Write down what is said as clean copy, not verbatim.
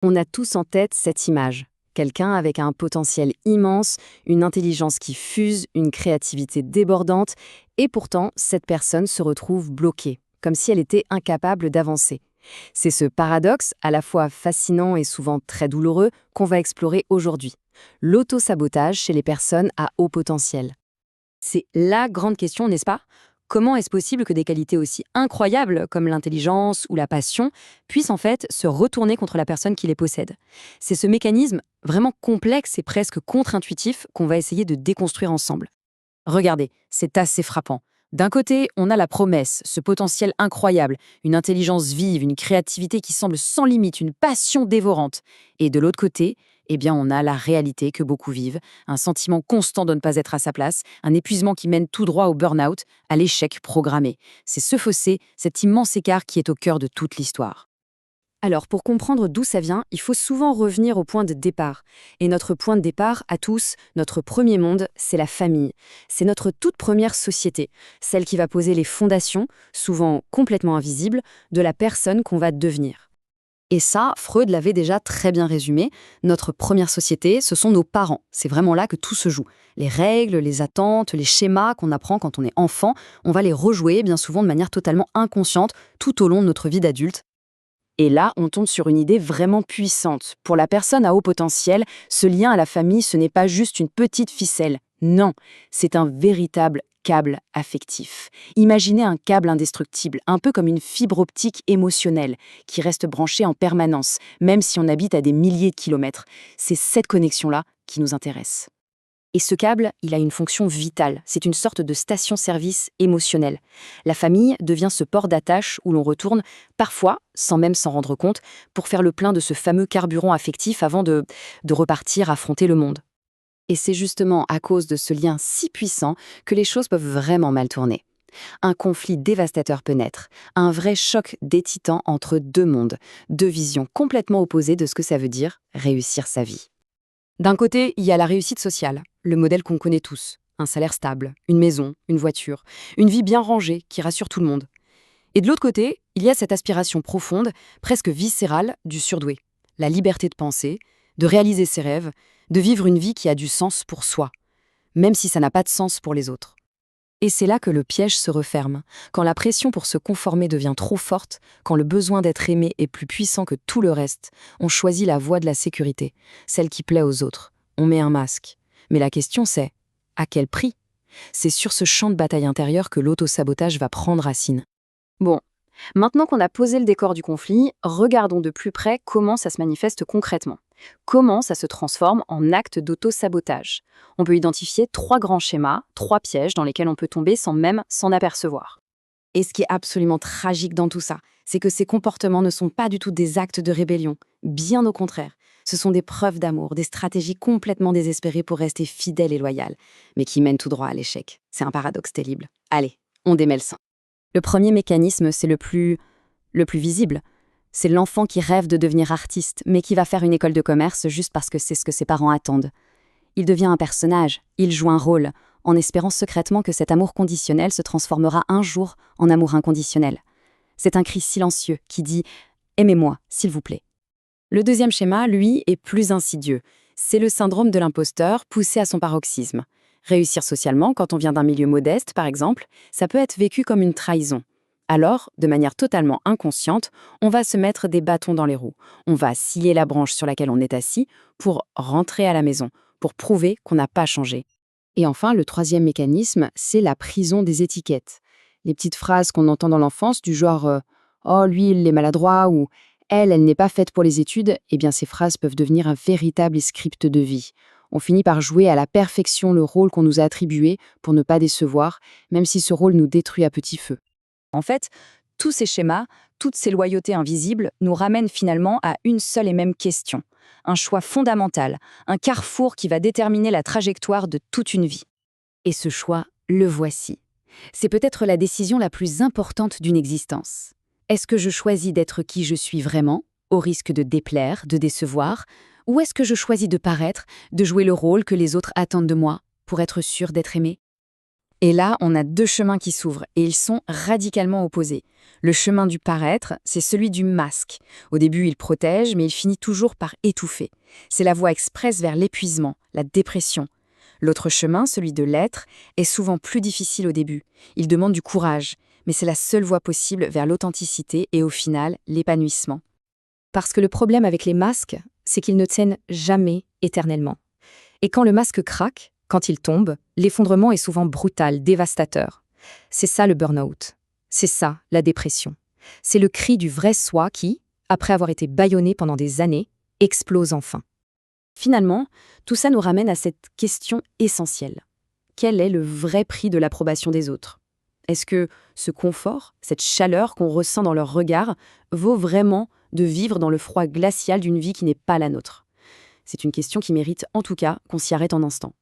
On a tous en tête cette image. Quelqu'un avec un potentiel immense, une intelligence qui fuse, une créativité débordante, et pourtant, cette personne se retrouve bloquée, comme si elle était incapable d'avancer. C'est ce paradoxe, à la fois fascinant et souvent très douloureux, qu'on va explorer aujourd'hui. L'auto-sabotage chez les personnes à haut potentiel. C'est la grande question, n'est-ce pas? Comment est-ce possible que des qualités aussi incroyables comme l'intelligence ou la passion puissent en fait se retourner contre la personne qui les possède? C'est ce mécanisme vraiment complexe et presque contre-intuitif qu'on va essayer de déconstruire ensemble. Regardez, c'est assez frappant. D'un côté, on a la promesse, ce potentiel incroyable, une intelligence vive, une créativité qui semble sans limite, une passion dévorante. Et de l'autre côté, eh bien, on a la réalité que beaucoup vivent, un sentiment constant de ne pas être à sa place, un épuisement qui mène tout droit au burn-out, à l'échec programmé. C'est ce fossé, cet immense écart qui est au cœur de toute l'histoire. Alors, pour comprendre d'où ça vient, il faut souvent revenir au point de départ. Et notre point de départ, à tous, notre premier monde, c'est la famille. C'est notre toute première société, celle qui va poser les fondations, souvent complètement invisibles, de la personne qu'on va devenir. Et ça, Freud l'avait déjà très bien résumé. Notre première société, ce sont nos parents. C'est vraiment là que tout se joue. Les règles, les attentes, les schémas qu'on apprend quand on est enfant, on va les rejouer bien souvent de manière totalement inconsciente tout au long de notre vie d'adulte. Et là, on tombe sur une idée vraiment puissante. Pour la personne à haut potentiel, ce lien à la famille, ce n'est pas juste une petite ficelle. Non, c'est un véritable câble affectif. Imaginez un câble indestructible, un peu comme une fibre optique émotionnelle, qui reste branchée en permanence, même si on habite à des milliers de kilomètres. C'est cette connexion-là qui nous intéresse. Et ce câble, il a une fonction vitale. C'est une sorte de station-service émotionnelle. La famille devient ce port d'attache où l'on retourne, parfois, sans même s'en rendre compte, pour faire le plein de ce fameux carburant affectif avant de repartir affronter le monde. Et c'est justement à cause de ce lien si puissant que les choses peuvent vraiment mal tourner. Un conflit dévastateur peut naître, un vrai choc des titans entre deux mondes, deux visions complètement opposées de ce que ça veut dire réussir sa vie. D'un côté, il y a la réussite sociale, le modèle qu'on connaît tous. Un salaire stable, une maison, une voiture, une vie bien rangée qui rassure tout le monde. Et de l'autre côté, il y a cette aspiration profonde, presque viscérale, du surdoué. La liberté de penser, de réaliser ses rêves, de vivre une vie qui a du sens pour soi, même si ça n'a pas de sens pour les autres. Et c'est là que le piège se referme, quand la pression pour se conformer devient trop forte, quand le besoin d'être aimé est plus puissant que tout le reste, on choisit la voie de la sécurité, celle qui plaît aux autres. On met un masque. Mais la question c'est, à quel prix? C'est sur ce champ de bataille intérieur que l'auto-sabotage va prendre racine. Bon, maintenant qu'on a posé le décor du conflit, regardons de plus près comment ça se manifeste concrètement. Comment ça se transforme en acte d'auto-sabotage? On peut identifier 3 grands schémas, 3 pièges dans lesquels on peut tomber sans même s'en apercevoir. Et ce qui est absolument tragique dans tout ça, c'est que ces comportements ne sont pas du tout des actes de rébellion. Bien au contraire. Ce sont des preuves d'amour, des stratégies complètement désespérées pour rester fidèle et loyal, mais qui mènent tout droit à l'échec. C'est un paradoxe terrible. Allez, on démêle ça. Le premier mécanisme, c'est le plus visible. C'est l'enfant qui rêve de devenir artiste, mais qui va faire une école de commerce juste parce que c'est ce que ses parents attendent. Il devient un personnage, il joue un rôle, en espérant secrètement que cet amour conditionnel se transformera un jour en amour inconditionnel. C'est un cri silencieux qui dit « Aimez-moi, s'il vous plaît ». Le deuxième schéma, lui, est plus insidieux. C'est le syndrome de l'imposteur poussé à son paroxysme. Réussir socialement, quand on vient d'un milieu modeste, par exemple, ça peut être vécu comme une trahison. Alors, de manière totalement inconsciente, on va se mettre des bâtons dans les roues. On va scier la branche sur laquelle on est assis pour rentrer à la maison, pour prouver qu'on n'a pas changé. Et enfin, le troisième mécanisme, c'est la prison des étiquettes. Les petites phrases qu'on entend dans l'enfance du genre Oh, lui, il est maladroit » ou elle n'est pas faite pour les études », eh bien ces phrases peuvent devenir un véritable script de vie. On finit par jouer à la perfection le rôle qu'on nous a attribué pour ne pas décevoir, même si ce rôle nous détruit à petit feu. En fait, tous ces schémas, toutes ces loyautés invisibles nous ramènent finalement à une seule et même question. Un choix fondamental, un carrefour qui va déterminer la trajectoire de toute une vie. Et ce choix, le voici. C'est peut-être la décision la plus importante d'une existence. Est-ce que je choisis d'être qui je suis vraiment, au risque de déplaire, de décevoir, ou est-ce que je choisis de paraître, de jouer le rôle que les autres attendent de moi, pour être sûr d'être aimé? Et là, on a deux chemins qui s'ouvrent, et ils sont radicalement opposés. Le chemin du paraître, c'est celui du masque. Au début, il protège, mais il finit toujours par étouffer. C'est la voie express vers l'épuisement, la dépression. L'autre chemin, celui de l'être, est souvent plus difficile au début. Il demande du courage, mais c'est la seule voie possible vers l'authenticité et au final, l'épanouissement. Parce que le problème avec les masques, c'est qu'ils ne tiennent jamais éternellement. Et quand le masque craque, quand il tombe, l'effondrement est souvent brutal, dévastateur. C'est ça le burn-out. C'est ça la dépression. C'est le cri du vrai soi qui, après avoir été bâillonné pendant des années, explose enfin. Finalement, tout ça nous ramène à cette question essentielle. Quel est le vrai prix de l'approbation des autres? Est-ce que ce confort, cette chaleur qu'on ressent dans leur regard, vaut vraiment de vivre dans le froid glacial d'une vie qui n'est pas la nôtre? C'est une question qui mérite en tout cas qu'on s'y arrête un instant.